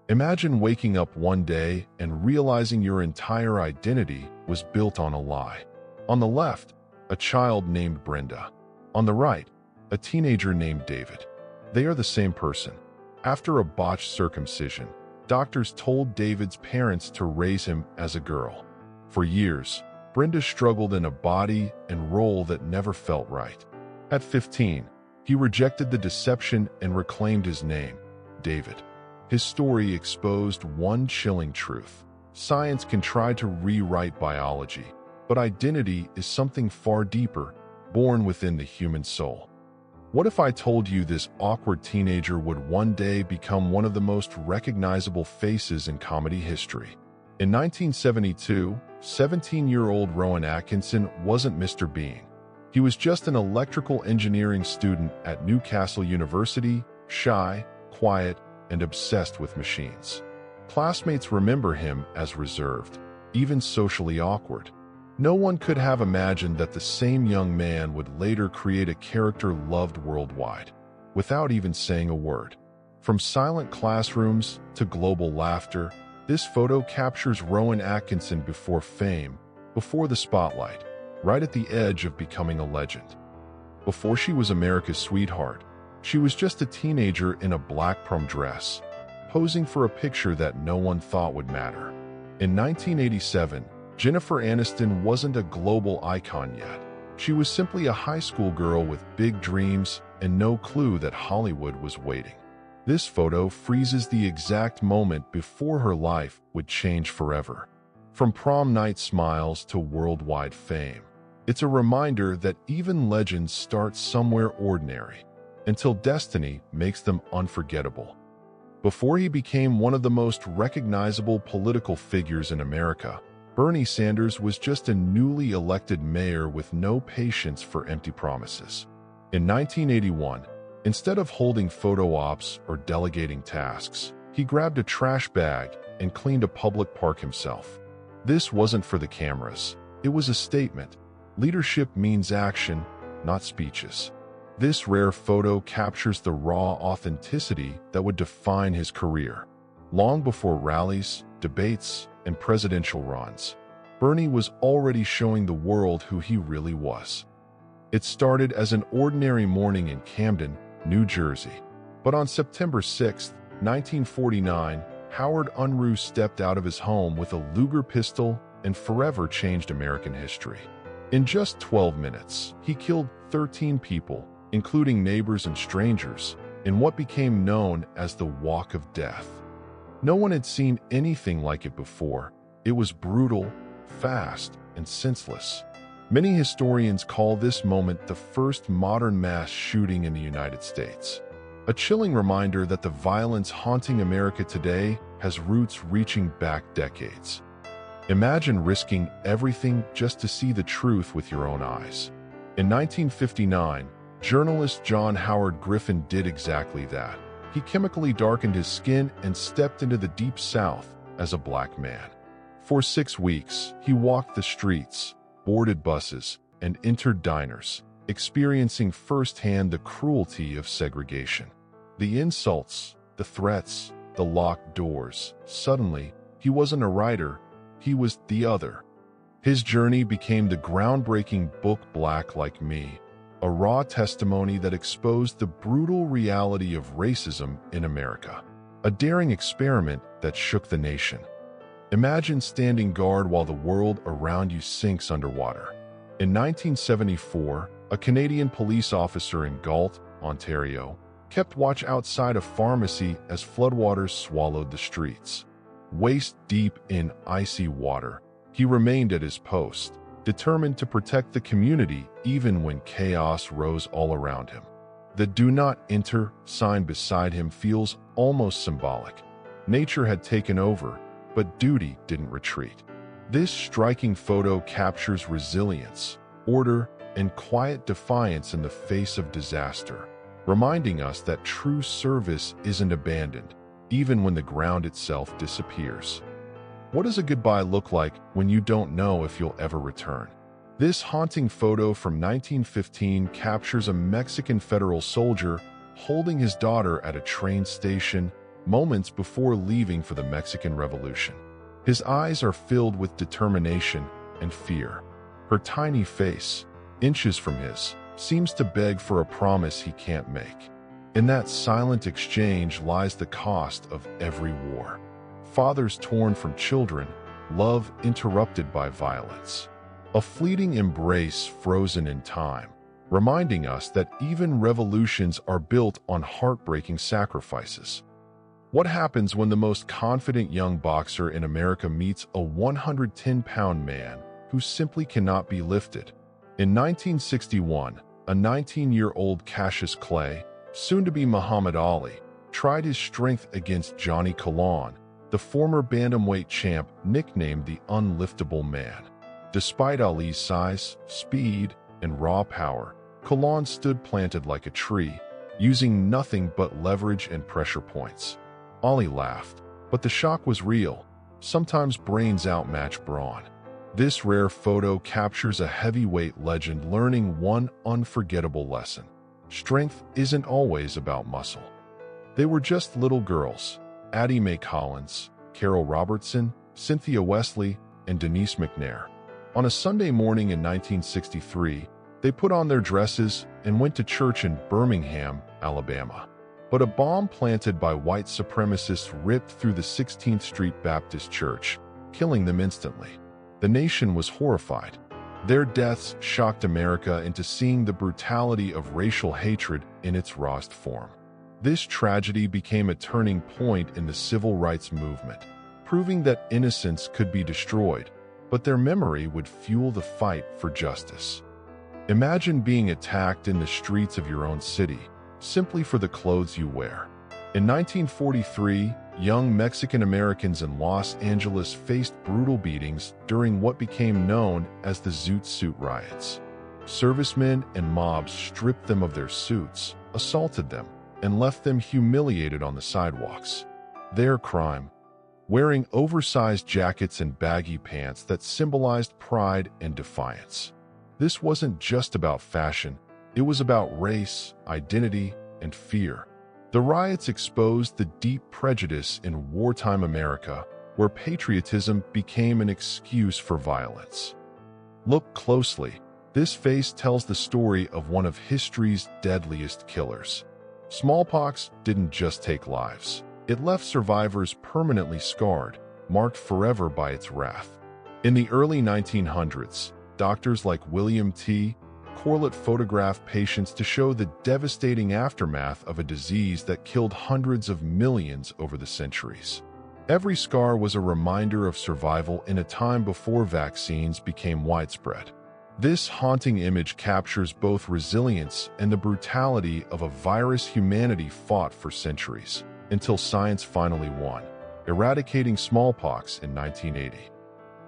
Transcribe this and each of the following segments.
Imagine waking up one day and realizing your entire identity was built on a lie. On the left, a child named Brenda. On the right, a teenager named David. They are the same person. After a botched circumcision, doctors told David's parents to raise him as a girl. For years, Brenda struggled in a body and role that never felt right. At 15, he rejected the deception and reclaimed his name, David. His story exposed one chilling truth. Science can try to rewrite biology, but identity is something far deeper, born within the human soul. What if I told you this awkward teenager would one day become one of the most recognizable faces in comedy history? In 1972, 17-year-old Rowan Atkinson wasn't Mr. Bean. He was just an electrical engineering student at Newcastle University, shy, quiet, and obsessed with machines. Classmates remember him as reserved, even socially awkward. No one could have imagined that the same young man would later create a character loved worldwide, without even saying a word. From silent classrooms to global laughter, this photo captures Rowan Atkinson before fame, before the spotlight, right at the edge of becoming a legend. Before she was America's sweetheart, she was just a teenager in a black prom dress, posing for a picture that no one thought would matter. In 1987, Jennifer Aniston wasn't a global icon yet. She was simply a high school girl with big dreams and no clue that Hollywood was waiting. This photo freezes the exact moment before her life would change forever. From prom night smiles to worldwide fame, it's a reminder that even legends start somewhere ordinary, until destiny makes them unforgettable. Before he became one of the most recognizable political figures in America, Bernie Sanders was just a newly elected mayor with no patience for empty promises. In 1981, instead of holding photo ops or delegating tasks, he grabbed a trash bag and cleaned a public park himself. This wasn't for the cameras. It was a statement. Leadership means action, not speeches. This rare photo captures the raw authenticity that would define his career. Long before rallies, debates, and presidential runs, Bernie was already showing the world who he really was. It started as an ordinary morning in Camden, New Jersey. But on September 6, 1949, Howard Unruh stepped out of his home with a Luger pistol and forever changed American history. In just 12 minutes, he killed 13 people, including neighbors and strangers, in what became known as the Walk of Death. No one had seen anything like it before. It was brutal, fast, and senseless. Many historians call this moment the first modern mass shooting in the United States. A chilling reminder that the violence haunting America today has roots reaching back decades. Imagine risking everything just to see the truth with your own eyes. In 1959, journalist John Howard Griffin did exactly that. He chemically darkened his skin and stepped into the Deep South as a black man. For 6 weeks, he walked the streets, boarded buses, and entered diners, experiencing firsthand the cruelty of segregation. The insults, the threats, the locked doors. Suddenly, he wasn't a writer, he was the other. His journey became the groundbreaking book Black Like Me, a raw testimony that exposed the brutal reality of racism in America. A daring experiment that shook the nation. Imagine standing guard while the world around you sinks underwater. In 1974, a Canadian police officer in Galt, Ontario, kept watch outside a pharmacy as floodwaters swallowed the streets. Waist-deep in icy water, he remained at his post, determined to protect the community even when chaos rose all around him. The "Do Not Enter" sign beside him feels almost symbolic. Nature had taken over, but duty didn't retreat. This striking photo captures resilience, order, and quiet defiance in the face of disaster, reminding us that true service isn't abandoned, even when the ground itself disappears. What does a goodbye look like when you don't know if you'll ever return? This haunting photo from 1915 captures a Mexican federal soldier holding his daughter at a train station, moments before leaving for the Mexican Revolution. His eyes are filled with determination and fear. Her tiny face, inches from his, seems to beg for a promise he can't make. In that silent exchange lies the cost of every war. Fathers torn from children, love interrupted by violence. A fleeting embrace frozen in time, reminding us that even revolutions are built on heartbreaking sacrifices. What happens when the most confident young boxer in America meets a 110-pound man who simply cannot be lifted? In 1961, a 19-year-old Cassius Clay, soon to be Muhammad Ali, tried his strength against Johnny Colon, the former bantamweight champ nicknamed the Unliftable Man. Despite Ali's size, speed, and raw power, Colon stood planted like a tree, using nothing but leverage and pressure points. Ali laughed, but the shock was real. Sometimes brains outmatch brawn. This rare photo captures a heavyweight legend learning one unforgettable lesson. Strength isn't always about muscle. They were just little girls, Addie Mae Collins, Carol Robertson, Cynthia Wesley, and Denise McNair. On a Sunday morning in 1963, they put on their dresses and went to church in Birmingham, Alabama. But a bomb planted by white supremacists ripped through the 16th Street Baptist Church, killing them instantly. The nation was horrified. Their deaths shocked America into seeing the brutality of racial hatred in its rawest form. This tragedy became a turning point in the civil rights movement, proving that innocence could be destroyed, but their memory would fuel the fight for justice. Imagine being attacked in the streets of your own city, simply for the clothes you wear. In 1943, young Mexican Americans in Los Angeles faced brutal beatings during what became known as the Zoot Suit riots. Servicemen and mobs stripped them of their suits, assaulted them, and left them humiliated on the sidewalks. Their crime? Wearing oversized jackets and baggy pants that symbolized pride and defiance. This wasn't just about fashion, it was about race, identity, and fear. The riots exposed the deep prejudice in wartime America, where patriotism became an excuse for violence. Look closely. This face tells the story of one of history's deadliest killers. Smallpox didn't just take lives. It left survivors permanently scarred, marked forever by its wrath. In the early 1900s, doctors like William T. Corlett photographed patients to show the devastating aftermath of a disease that killed hundreds of millions over the centuries. Every scar was a reminder of survival in a time before vaccines became widespread. This haunting image captures both resilience and the brutality of a virus humanity fought for centuries, until science finally won, eradicating smallpox in 1980.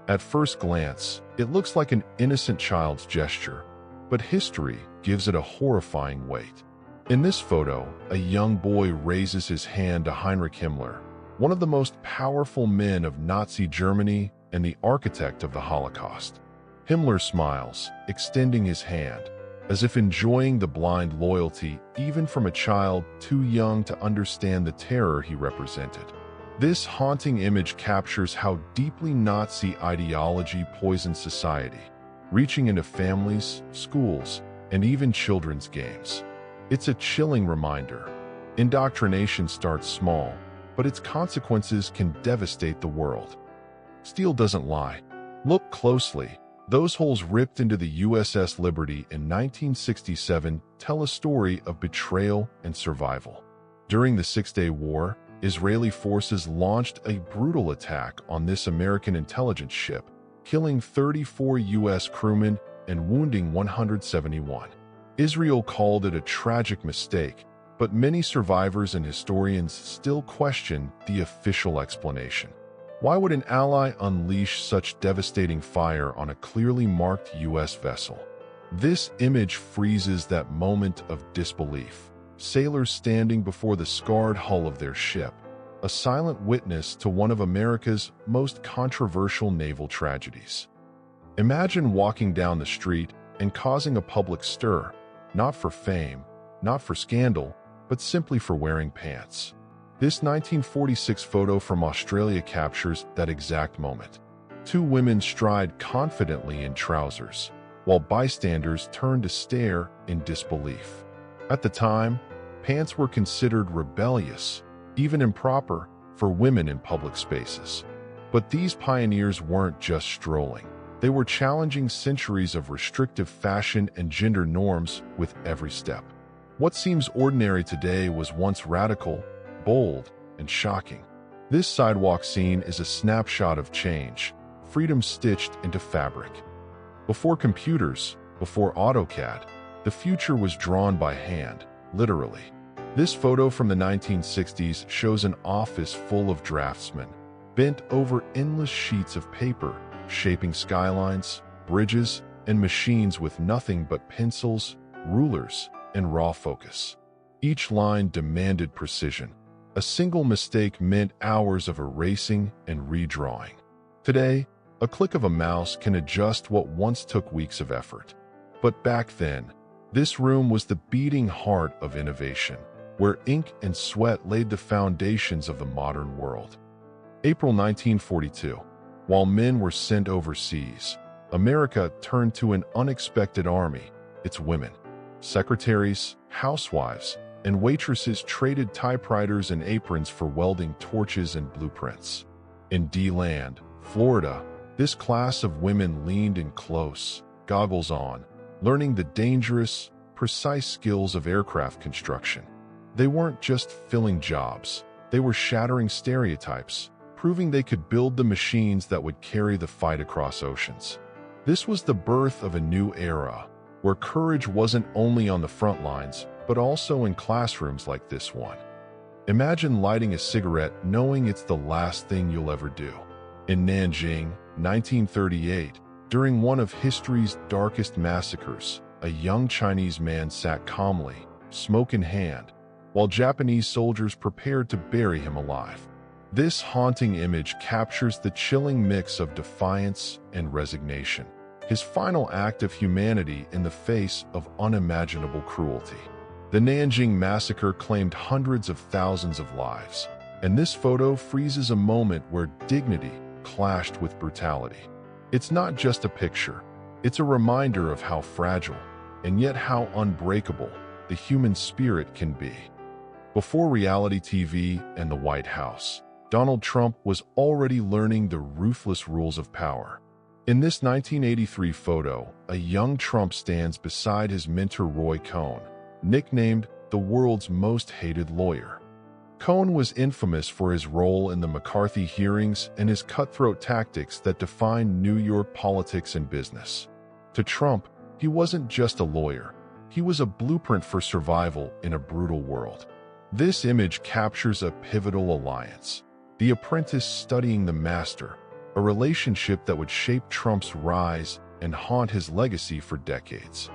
At first glance, it looks like an innocent child's gesture, but history gives it a horrifying weight. In this photo, a young boy raises his hand to Heinrich Himmler, one of the most powerful men of Nazi Germany and the architect of the Holocaust. Himmler smiles, extending his hand, as if enjoying the blind loyalty even from a child too young to understand the terror he represented. This haunting image captures how deeply Nazi ideology poisoned society, reaching into families, schools, and even children's games. It's a chilling reminder. Indoctrination starts small, but its consequences can devastate the world. Steel doesn't lie. Look closely. Those holes ripped into the USS Liberty in 1967 tell a story of betrayal and survival. During the Six-Day War, Israeli forces launched a brutal attack on this American intelligence ship, killing 34 U.S. crewmen and wounding 171. Israel called it a tragic mistake, but many survivors and historians still question the official explanation. Why would an ally unleash such devastating fire on a clearly marked U.S. vessel? This image freezes that moment of disbelief. Sailors standing before the scarred hull of their ship, a silent witness to one of America's most controversial naval tragedies. Imagine walking down the street and causing a public stir, not for fame, not for scandal, but simply for wearing pants. This 1946 photo from Australia captures that exact moment. Two women stride confidently in trousers, while bystanders turn to stare in disbelief. At the time, pants were considered rebellious, even improper, for women in public spaces. But these pioneers weren't just strolling. They were challenging centuries of restrictive fashion and gender norms with every step. What seems ordinary today was once radical, bold, and shocking. This sidewalk scene is a snapshot of change, freedom stitched into fabric. Before computers, before AutoCAD, the future was drawn by hand, literally. This photo from the 1960s shows an office full of draftsmen, bent over endless sheets of paper, shaping skylines, bridges, and machines with nothing but pencils, rulers, and raw focus. Each line demanded precision. A single mistake meant hours of erasing and redrawing. Today, a click of a mouse can adjust what once took weeks of effort. But back then, this room was the beating heart of innovation, where ink and sweat laid the foundations of the modern world. April 1942. While men were sent overseas, America turned to an unexpected army, its women. Secretaries, housewives, and waitresses traded typewriters and aprons for welding torches and blueprints. In D-Land, Florida, this class of women leaned in close, goggles on, learning the dangerous, precise skills of aircraft construction. They weren't just filling jobs, they were shattering stereotypes, proving they could build the machines that would carry the fight across oceans. This was the birth of a new era, where courage wasn't only on the front lines, but also in classrooms like this one. Imagine lighting a cigarette knowing it's the last thing you'll ever do. In Nanjing, 1938, during one of history's darkest massacres, a young Chinese man sat calmly, smoke in hand, while Japanese soldiers prepared to bury him alive. This haunting image captures the chilling mix of defiance and resignation, his final act of humanity in the face of unimaginable cruelty. The Nanjing massacre claimed hundreds of thousands of lives, and this photo freezes a moment where dignity clashed with brutality. It's not just a picture, it's a reminder of how fragile, and yet how unbreakable, the human spirit can be. Before reality TV and the White House, Donald Trump was already learning the ruthless rules of power. In this 1983 photo, a young Trump stands beside his mentor Roy Cohn, nicknamed the world's most hated lawyer. Cohn was infamous for his role in the McCarthy hearings and his cutthroat tactics that defined New York politics and business. To Trump, he wasn't just a lawyer, he was a blueprint for survival in a brutal world. This image captures a pivotal alliance. The apprentice studying the master, a relationship that would shape Trump's rise and haunt his legacy for decades.